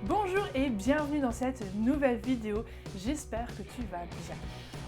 Bonjour et bienvenue dans cette nouvelle vidéo, j'espère que tu vas bien.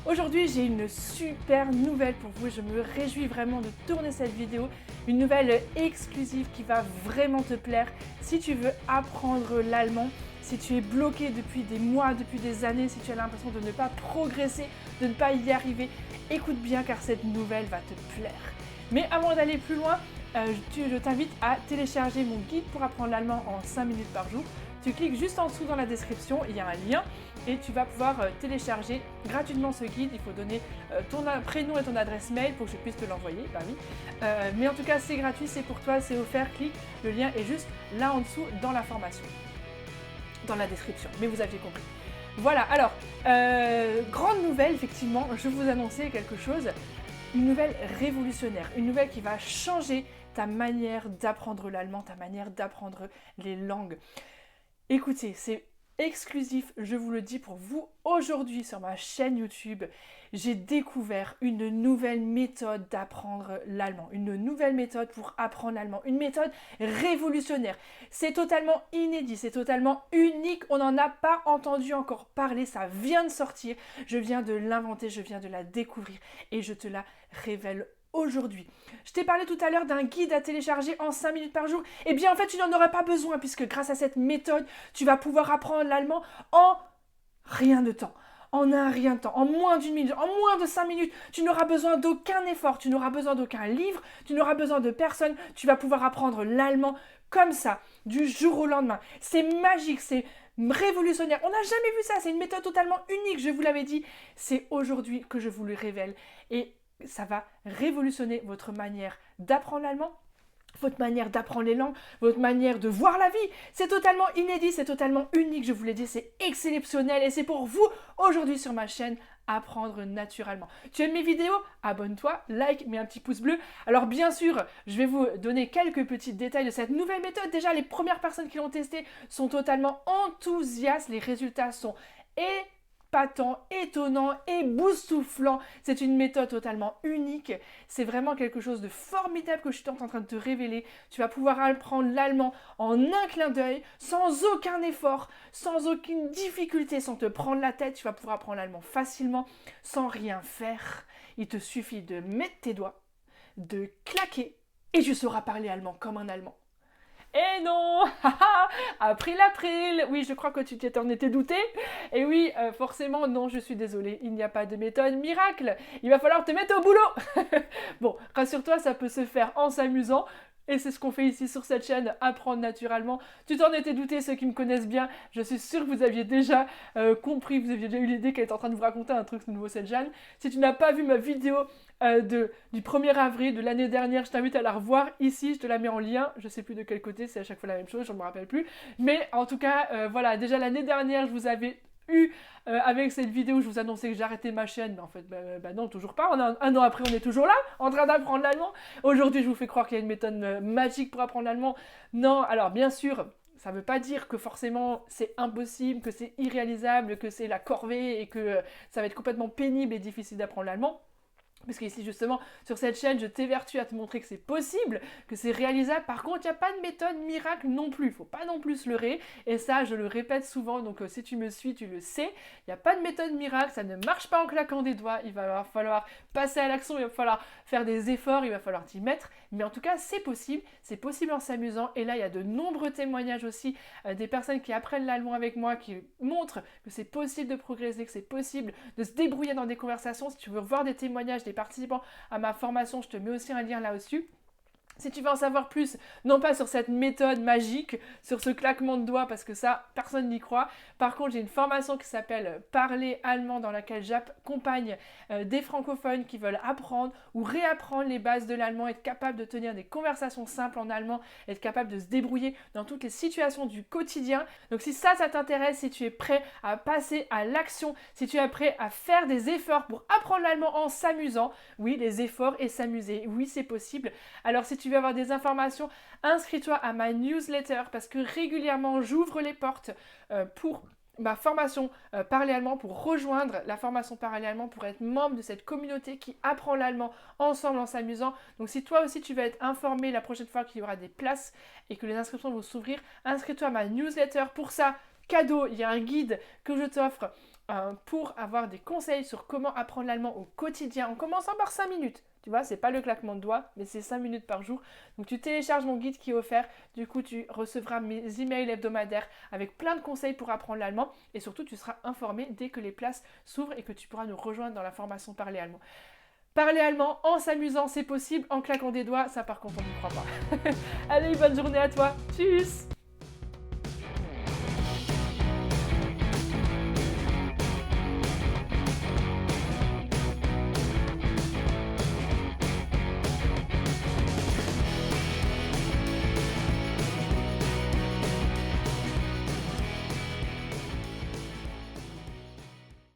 Aujourd'hui j'ai une super nouvelle pour vous, je me réjouis vraiment de tourner cette vidéo, une nouvelle exclusive qui va vraiment te plaire si tu veux apprendre l'allemand, si tu es bloqué depuis des mois, depuis des années, si tu as l'impression de ne pas progresser, de ne pas y arriver, écoute bien car cette nouvelle va te plaire. Mais avant d'aller plus loin, je t'invite à télécharger mon guide pour apprendre l'allemand en 5 minutes par jour. Tu cliques juste en dessous dans la description, il y a un lien et tu vas pouvoir télécharger gratuitement ce guide. Il faut donner ton prénom et ton adresse mail pour que je puisse te l'envoyer. Bah oui. Mais en tout cas, c'est gratuit, c'est pour toi, c'est offert. Clique, le lien est juste là en dessous dans la formation, dans la description. Mais vous aviez compris. Voilà, alors, grande nouvelle, effectivement, je vous annonçais quelque chose. Une nouvelle révolutionnaire, une nouvelle qui va changer ta manière d'apprendre l'allemand, ta manière d'apprendre les langues. Écoutez, c'est exclusif, je vous le dis pour vous. Aujourd'hui sur ma chaîne YouTube, j'ai découvert une nouvelle méthode d'apprendre l'allemand. Une nouvelle méthode pour apprendre l'allemand. Une méthode révolutionnaire. C'est totalement inédit, c'est totalement unique. On n'en a pas entendu encore parler, ça vient de sortir. Je viens de l'inventer, je viens de la découvrir et je te la révèle aujourd'hui. Je t'ai parlé tout à l'heure d'un guide à télécharger en 5 minutes par jour. Eh bien, en fait, tu n'en auras pas besoin puisque grâce à cette méthode, tu vas pouvoir apprendre l'allemand en rien de temps. En un rien de temps, en moins d'une minute, en moins de 5 minutes, tu n'auras besoin d'aucun effort, tu n'auras besoin d'aucun livre, tu n'auras besoin de personne, tu vas pouvoir apprendre l'allemand comme ça, du jour au lendemain. C'est magique, c'est révolutionnaire. On n'a jamais vu ça, c'est une méthode totalement unique, je vous l'avais dit. C'est aujourd'hui que je vous le révèle. Et ça va révolutionner votre manière d'apprendre l'allemand, votre manière d'apprendre les langues, votre manière de voir la vie. C'est totalement inédit, c'est totalement unique, je vous l'ai dit, c'est exceptionnel et c'est pour vous aujourd'hui sur ma chaîne Apprendre naturellement. Tu aimes mes vidéos? Abonne-toi, like, mets un petit pouce bleu. Alors bien sûr, je vais vous donner quelques petits détails de cette nouvelle méthode. Déjà, les premières personnes qui l'ont testée sont totalement enthousiastes. Les résultats sont épatant, étonnant et boussouflant. C'est une méthode totalement unique. C'est vraiment quelque chose de formidable que je suis en train de te révéler. Tu vas pouvoir apprendre l'allemand en un clin d'œil, sans aucun effort, sans aucune difficulté, sans te prendre la tête. Tu vas pouvoir apprendre l'allemand facilement, sans rien faire. Il te suffit de mettre tes doigts, de claquer et tu sauras parler allemand comme un allemand. Eh non, April, oui, je crois que tu t'en étais douté. Et oui, forcément, non, je suis désolée, il n'y a pas de méthode miracle. Il va falloir te mettre au boulot. Bon, rassure-toi, ça peut se faire en s'amusant. Et c'est ce qu'on fait ici sur cette chaîne, apprendre naturellement. Tu t'en étais douté, ceux qui me connaissent bien, je suis sûre que vous aviez déjà compris, vous aviez déjà eu l'idée qu'elle est en train de vous raconter un truc de nouveau, cette Jeanne. Si tu n'as pas vu ma vidéo du 1er avril de l'année dernière, je t'invite à la revoir ici, je te la mets en lien, je sais plus de quel côté, c'est à chaque fois la même chose, je ne me rappelle plus. Mais en tout cas, voilà, déjà l'année dernière, je vous avais avec cette vidéo, je vous annonçais que j'arrêtais ma chaîne, mais en fait, non, toujours pas. Un an après, on est toujours là, en train d'apprendre l'allemand. Aujourd'hui, je vous fais croire qu'il y a une méthode magique pour apprendre l'allemand. Non, alors bien sûr, ça ne veut pas dire que forcément c'est impossible, que c'est irréalisable, que c'est la corvée et que ça va être complètement pénible et difficile d'apprendre l'allemand. Parce qu'ici justement, sur cette chaîne, je t'évertue à te montrer que c'est possible, que c'est réalisable. Par contre, il n'y a pas de méthode miracle non plus. Il ne faut pas non plus se leurrer. Et ça, je le répète souvent, donc si tu me suis, tu le sais. Il n'y a pas de méthode miracle, ça ne marche pas en claquant des doigts. Il va falloir passer à l'action, il va falloir faire des efforts, il va falloir t'y mettre. Mais en tout cas, c'est possible en s'amusant. Et là, il y a de nombreux témoignages aussi des personnes qui apprennent l'allemand avec moi, qui montrent que c'est possible de progresser, que c'est possible de se débrouiller dans des conversations. Si tu veux revoir des témoignages, des participants à ma formation, je te mets aussi un lien là-dessus. Si tu veux en savoir plus, non pas sur cette méthode magique, sur ce claquement de doigts, parce que ça, personne n'y croit. Par contre, j'ai une formation qui s'appelle Parler allemand, dans laquelle j'accompagne des francophones qui veulent apprendre ou réapprendre les bases de l'allemand, être capable de tenir des conversations simples en allemand, être capable de se débrouiller dans toutes les situations du quotidien. Donc si ça t'intéresse, si tu es prêt à passer à l'action, si tu es prêt à faire des efforts pour apprendre l'allemand en s'amusant, oui, les efforts et s'amuser, oui, c'est possible. Alors si tu veux avoir des informations, inscris-toi à ma newsletter parce que régulièrement j'ouvre les portes pour ma formation Parler Allemand, pour rejoindre la formation Parler Allemand, pour être membre de cette communauté qui apprend l'allemand ensemble en s'amusant. Donc si toi aussi tu veux être informé la prochaine fois qu'il y aura des places et que les inscriptions vont s'ouvrir, inscris-toi à ma newsletter. Pour ça, cadeau, il y a un guide que je t'offre pour avoir des conseils sur comment apprendre l'allemand au quotidien en commençant par 5 minutes. Tu vois, c'est pas le claquement de doigts, mais c'est 5 minutes par jour. Donc tu télécharges mon guide qui est offert. Du coup, tu recevras mes emails hebdomadaires avec plein de conseils pour apprendre l'allemand. Et surtout, tu seras informé dès que les places s'ouvrent et que tu pourras nous rejoindre dans la formation Parler Allemand. Parler allemand en s'amusant, c'est possible. En claquant des doigts, ça par contre, on n'y croit pas. Allez, bonne journée à toi. Tchuss!